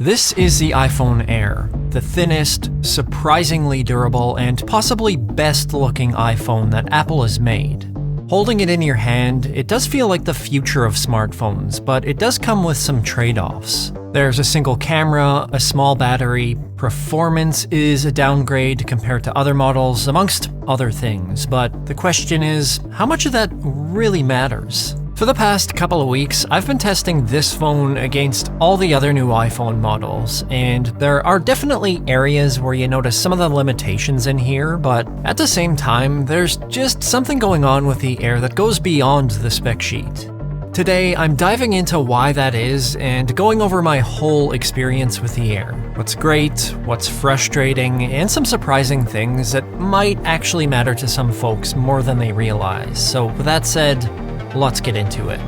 This is the iPhone Air, the thinnest, surprisingly durable, and possibly best-looking iPhone that Apple has made. Holding it in your hand, it does feel like the future of smartphones, but it does come with some trade-offs. There's a single camera, a small battery, performance is a downgrade compared to other models, amongst other things, but the question is, how much of that really matters? For the past couple of weeks, I've been testing this phone against all the other new iPhone models, and there are definitely areas where you notice some of the limitations in here, but at the same time, there's just something going on with the Air that goes beyond the spec sheet. Today, I'm diving into why that is and going over my whole experience with the Air. What's great, what's frustrating, and some surprising things that might actually matter to some folks more than they realize. So with that said, let's get into it.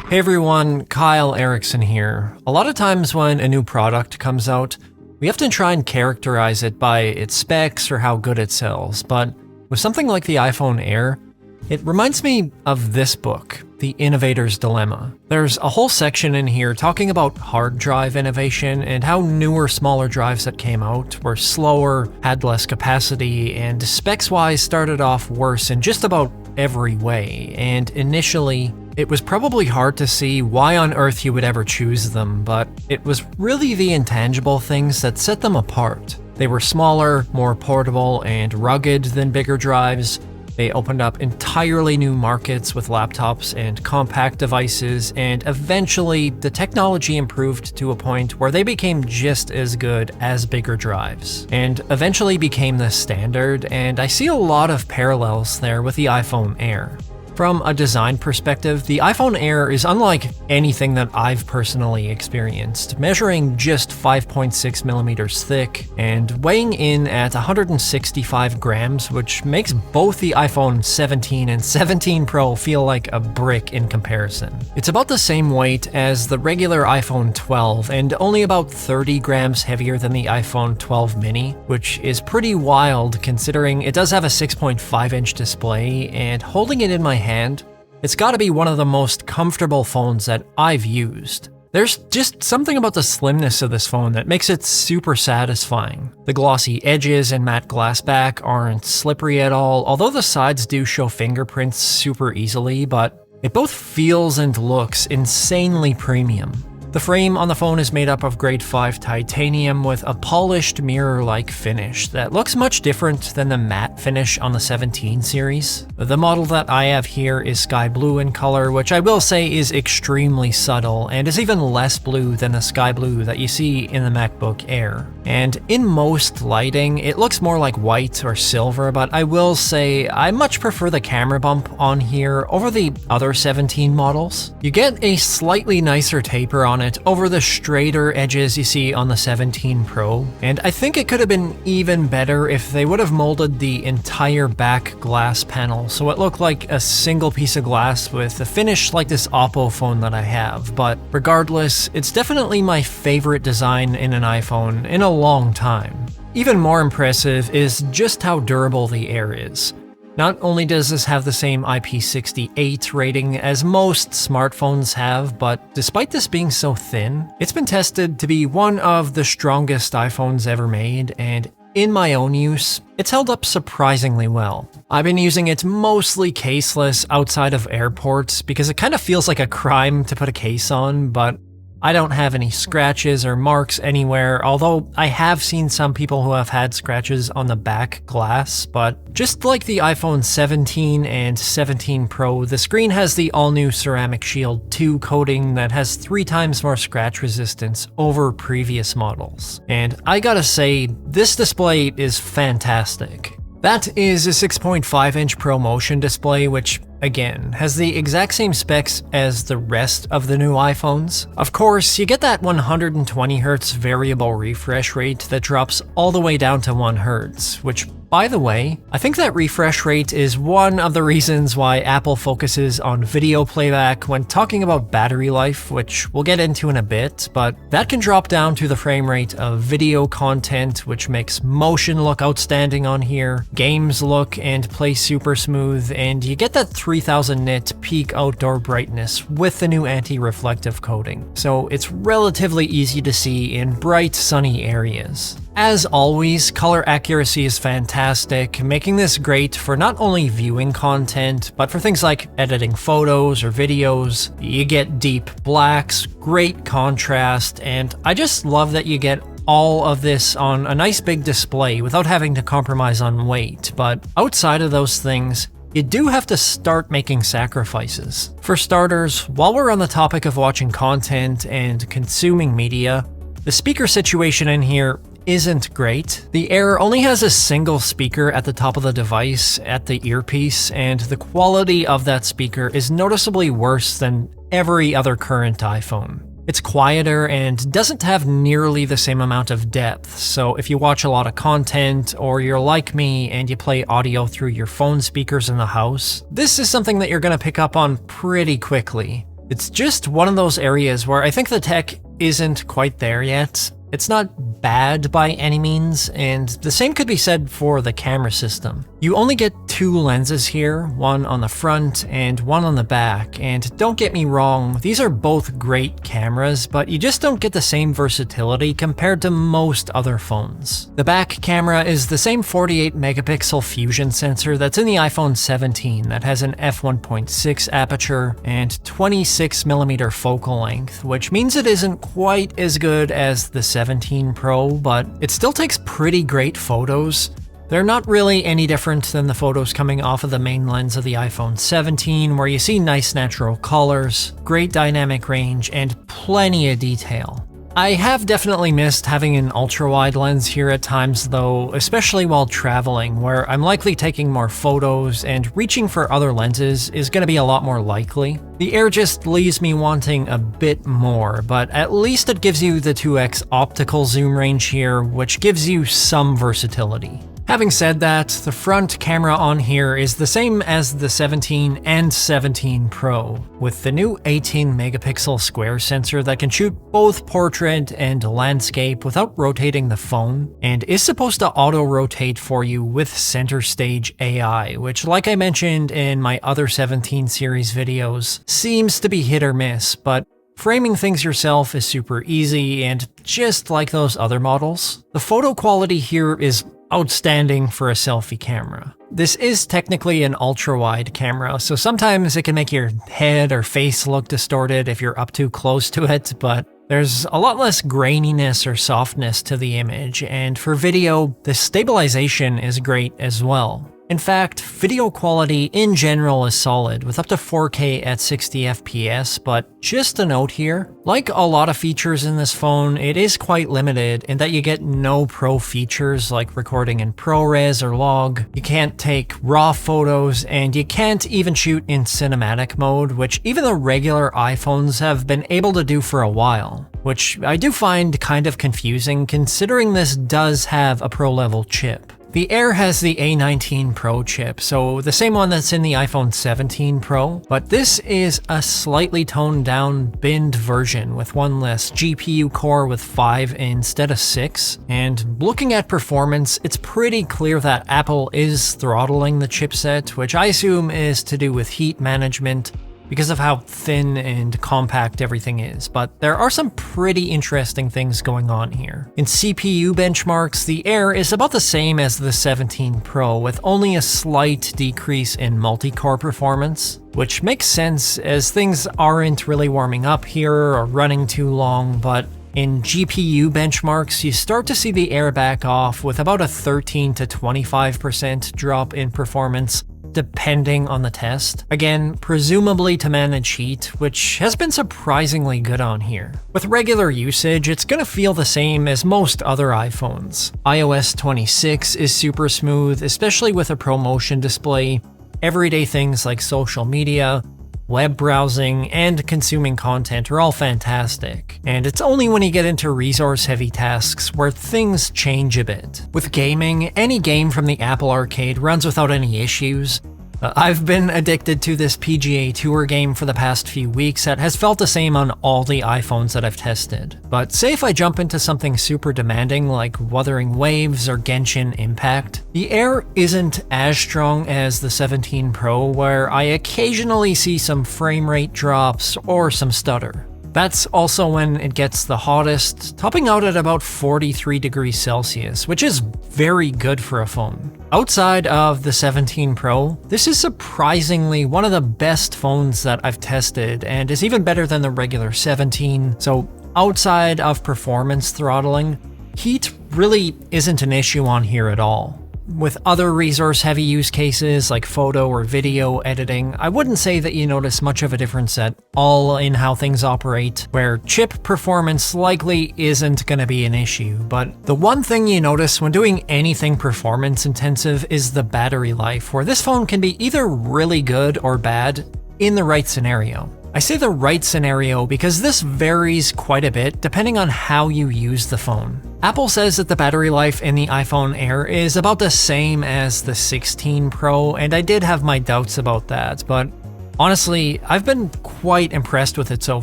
Hey everyone, Kyle Erickson here. A lot of times when a new product comes out, we often try and characterize it by its specs or how good it sells, but with something like the iPhone Air, it reminds me of this book, The Innovator's Dilemma. There's a whole section in here talking about hard drive innovation and how newer, smaller drives that came out were slower, had less capacity, and specs-wise started off worse in just about every way. And initially, it was probably hard to see why on earth you would ever choose them, but it was really the intangible things that set them apart. They were smaller, more portable, and rugged than bigger drives. They opened up entirely new markets with laptops and compact devices, and eventually the technology improved to a point where they became just as good as bigger drives, and eventually became the standard, and I see a lot of parallels there with the iPhone Air. From a design perspective, the iPhone Air is unlike anything that I've personally experienced, measuring just 5.6mm thick and weighing in at 165 grams, which makes both the iPhone 17 and 17 Pro feel like a brick in comparison. It's about the same weight as the regular iPhone 12 and only about 30 grams heavier than the iPhone 12 mini, which is pretty wild considering it does have a 6.5-inch display, and holding it in my hand, it's gotta be one of the most comfortable phones that I've used. There's just something about the slimness of this phone that makes it super satisfying. The glossy edges and matte glass back aren't slippery at all, although the sides do show fingerprints super easily, but it both feels and looks insanely premium. The frame on the phone is made up of grade 5 titanium with a polished mirror-like finish that looks much different than the matte finish on the 17 series. The model that I have here is sky blue in color, which I will say is extremely subtle and is even less blue than the sky blue that you see in the MacBook Air. And in most lighting, it looks more like white or silver, but I will say I much prefer the camera bump on here over the other 17 models. You get a slightly nicer taper on it over the straighter edges you see on the 17 Pro, and I think it could have been even better if they would have molded the entire back glass panel so it looked like a single piece of glass with a finish like this Oppo phone that I have, but regardless, it's definitely my favorite design in an iPhone in a long time. Even more impressive is just how durable the Air is. Not only does this have the same IP68 rating as most smartphones have, but despite this being so thin, it's been tested to be one of the strongest iPhones ever made, and in my own use, it's held up surprisingly well. I've been using it mostly caseless outside of airports because it kind of feels like a crime to put a case on, but I don't have any scratches or marks anywhere, although I have seen some people who have had scratches on the back glass, but just like the iPhone 17 and 17 Pro, the screen has the all-new Ceramic Shield 2 coating that has 3 times more scratch resistance over previous models. And I gotta say, this display is fantastic. That is a 6.5-inch ProMotion display, which, again, has the exact same specs as the rest of the new iPhones. Of course, you get that 120Hz variable refresh rate that drops all the way down to 1 Hz, which, By the way, I think that refresh rate is one of the reasons why Apple focuses on video playback when talking about battery life, which we'll get into in a bit, but that can drop down to the frame rate of video content, which makes motion look outstanding on here, games look and play super smooth, and you get that 3000 nit peak outdoor brightness with the new anti-reflective coating, so it's relatively easy to see in bright, sunny areas. As always, color accuracy is fantastic, making this great for not only viewing content, but for things like editing photos or videos. You get deep blacks, great contrast, and I just love that you get all of this on a nice big display without having to compromise on weight. But outside of those things, you do have to start making sacrifices. For starters, while we're on the topic of watching content and consuming media, the speaker situation in here isn't great. The Air only has a single speaker at the top of the device at the earpiece, and the quality of that speaker is noticeably worse than every other current iPhone. It's quieter and doesn't have nearly the same amount of depth, so if you watch a lot of content or you're like me and you play audio through your phone speakers in the house, this is something that you're going to pick up on pretty quickly. It's just one of those areas where I think the tech isn't quite there yet. It's not bad by any means, and the same could be said for the camera system. You only get two lenses here, one on the front and one on the back, and don't get me wrong, these are both great cameras, but you just don't get the same versatility compared to most other phones. The back camera is the same 48 megapixel fusion sensor that's in the iPhone 17 that has an f1.6 aperture and 26mm focal length, which means it isn't quite as good as the 17 Pro, but it still takes pretty great photos. They're not really any different than the photos coming off of the main lens of the iPhone 17, where you see nice natural colors, great dynamic range, and plenty of detail. I have definitely missed having an ultra-wide lens here at times though, especially while traveling, where I'm likely taking more photos and reaching for other lenses is going to be a lot more likely. The Air just leaves me wanting a bit more, but at least it gives you the 2x optical zoom range here, which gives you some versatility. Having said that, the front camera on here is the same as the 17 and 17 Pro, with the new 18 megapixel square sensor that can shoot both portrait and landscape without rotating the phone, and is supposed to auto-rotate for you with Center Stage AI, which, like I mentioned in my other 17 series videos, seems to be hit or miss, but framing things yourself is super easy, and just like those other models, the photo quality here is outstanding for a selfie camera. This is technically an ultra-wide camera, so sometimes it can make your head or face look distorted if you're up too close to it, but there's a lot less graininess or softness to the image, and for video, the stabilization is great as well. In fact, video quality in general is solid, with up to 4K at 60 FPS, but just a note here, like a lot of features in this phone, it is quite limited in that you get no pro features like recording in ProRes or log, you can't take raw photos, and you can't even shoot in cinematic mode, which even the regular iPhones have been able to do for a while, which I do find kind of confusing considering this does have a pro-level chip. The Air has the A19 Pro chip, so the same one that's in the iPhone 17 Pro, but this is a slightly toned down binned version with one less GPU core with 5 instead of 6, and looking at performance, it's pretty clear that Apple is throttling the chipset, which I assume is to do with heat management, because of how thin and compact everything is, but there are some pretty interesting things going on here. In CPU benchmarks, the Air is about the same as the 17 Pro, with only a slight decrease in multi-core performance, which makes sense as things aren't really warming up here or running too long, but in GPU benchmarks, you start to see the Air back off with about a 13 to 25% drop in performance, depending on the test. Again, presumably to manage heat, which has been surprisingly good on here. With regular usage, it's gonna feel the same as most other iPhones. iOS 26 is super smooth, especially with a ProMotion display. Everyday things like social media, web browsing, and consuming content are all fantastic, and it's only when you get into resource-heavy tasks where things change a bit. With gaming, any game from the Apple Arcade runs without any issues. I've been addicted to this PGA Tour game for the past few weeks that has felt the same on all the iPhones that I've tested. But say if I jump into something super demanding like Wuthering Waves or Genshin Impact, the Air isn't as strong as the 17 Pro, where I occasionally see some frame rate drops or some stutter. That's also when it gets the hottest, topping out at about 43 degrees Celsius, which is very good for a phone. Outside of the 17 Pro, this is surprisingly one of the best phones that I've tested and is even better than the regular 17, so outside of performance throttling, heat really isn't an issue on here at all. With other resource-heavy use cases like photo or video editing, I wouldn't say that you notice much of a difference at all in how things operate, where chip performance likely isn't going to be an issue, but the one thing you notice when doing anything performance-intensive is the battery life, where this phone can be either really good or bad in the right scenario. I say the right scenario because this varies quite a bit depending on how you use the phone. Apple says that the battery life in the iPhone Air is about the same as the 16 Pro, and I did have my doubts about that, but honestly, I've been quite impressed with it so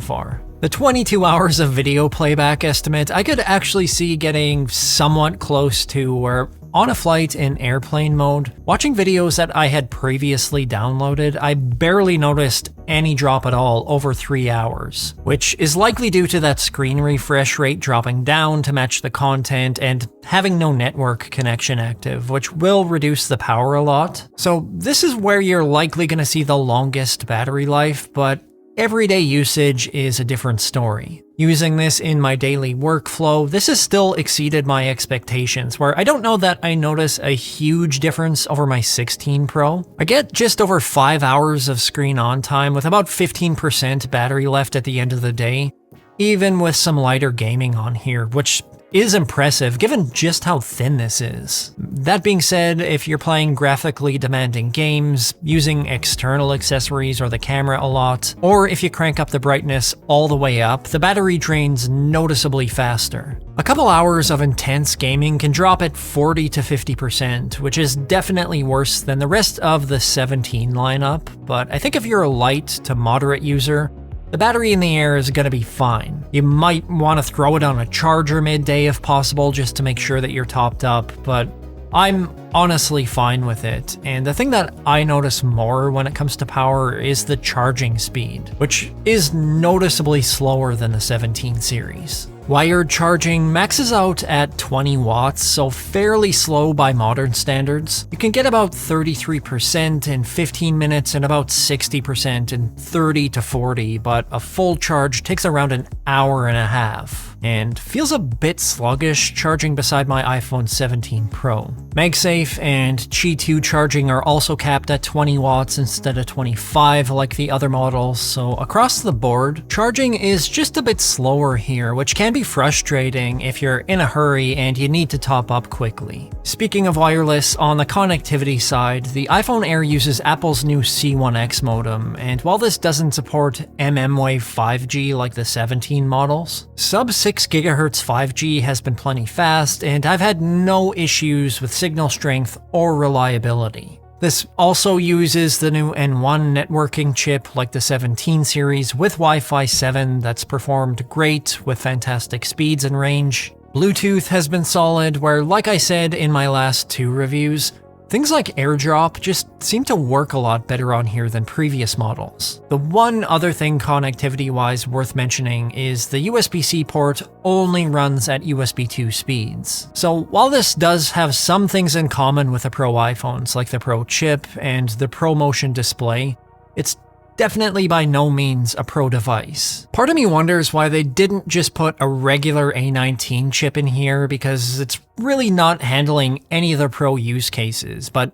far. The 22 hours of video playback estimate I could actually see getting somewhat close to, where on a flight in airplane mode, watching videos that I had previously downloaded, I barely noticed any drop at all over 3 hours, which is likely due to that screen refresh rate dropping down to match the content and having no network connection active, which will reduce the power a lot. So this is where you're likely going to see the longest battery life, but everyday usage is a different story. Using this in my daily workflow, this has still exceeded my expectations, where I don't know that I notice a huge difference over my 16 Pro. I get just over 5 hours of screen on time with about 15% battery left at the end of the day, even with some lighter gaming on here, which is impressive given just how thin this is. That being said, if you're playing graphically demanding games, using external accessories or the camera a lot, or if you crank up the brightness all the way up, the battery drains noticeably faster. A couple hours of intense gaming can drop at 40 to 50%, which is definitely worse than the rest of the 17 lineup, but I think if you're a light to moderate user, the battery in the Air is going to be fine. You might want to throw it on a charger midday if possible just to make sure that you're topped up, but I'm honestly fine with it. And the thing that I notice more when it comes to power is the charging speed, which is noticeably slower than the 17 series. Wired charging maxes out at 20 watts, so fairly slow by modern standards. You can get about 33% in 15 minutes and about 60% in 30 to 40, but a full charge takes around an hour and a half, and feels a bit sluggish charging beside my iPhone 17 Pro. MagSafe and Qi 2 charging are also capped at 20 watts instead of 25 like the other models, so across the board, charging is just a bit slower here, which can be frustrating if you're in a hurry and you need to top up quickly. Speaking of wireless, on the connectivity side, the iPhone Air uses Apple's new C1X modem, and while this doesn't support mmWave 5G like the 17 models, sub-6 GHz 5G has been plenty fast, and I've had no issues with signal strength or reliability. This also uses the new N1 networking chip like the 17 series with Wi-Fi 7 that's performed great with fantastic speeds and range. Bluetooth has been solid, where, like I said in my last 2 reviews, things like AirDrop just seem to work a lot better on here than previous models. The one other thing connectivity-wise worth mentioning is the USB-C port only runs at USB 2 speeds. So while this does have some things in common with the Pro iPhones, like the Pro chip and the Pro Motion display, it's definitely by no means a Pro device. Part of me wonders why they didn't just put a regular A19 chip in here, because it's really not handling any of the Pro use cases, but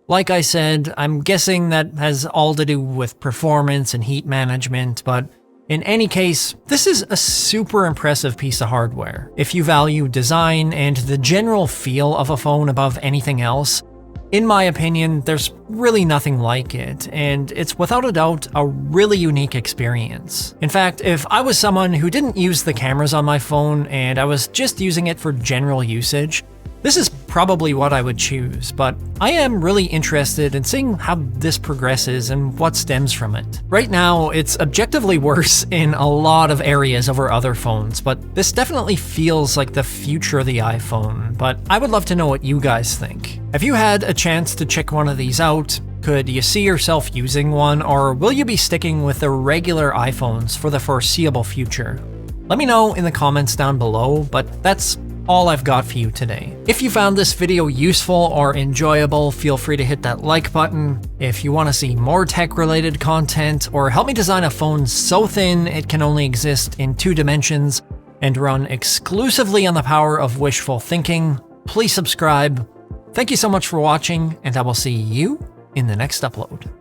like I said, I'm guessing that has all to do with performance and heat management, but in any case, this is a super impressive piece of hardware. If you value design and the general feel of a phone above anything else, In my opinion, there's really nothing like it, and it's without a doubt a really unique experience. In fact, if I was someone who didn't use the cameras on my phone and I was just using it for general usage, this is probably what I would choose, but I am really interested in seeing how this progresses and what stems from it. Right now, it's objectively worse in a lot of areas over other phones, but this definitely feels like the future of the iPhone, but I would love to know what you guys think. Have you had a chance to check one of these out? Could you see yourself using one, or will you be sticking with the regular iPhones for the foreseeable future? Let me know in the comments down below, but that's all I've got for you today. If you found this video useful or enjoyable, feel free to hit that like button. If you want to see more tech-related content, or help me design a phone so thin it can only exist in 2 dimensions and run exclusively on the power of wishful thinking, please subscribe. Thank you so much for watching, and I will see you in the next upload.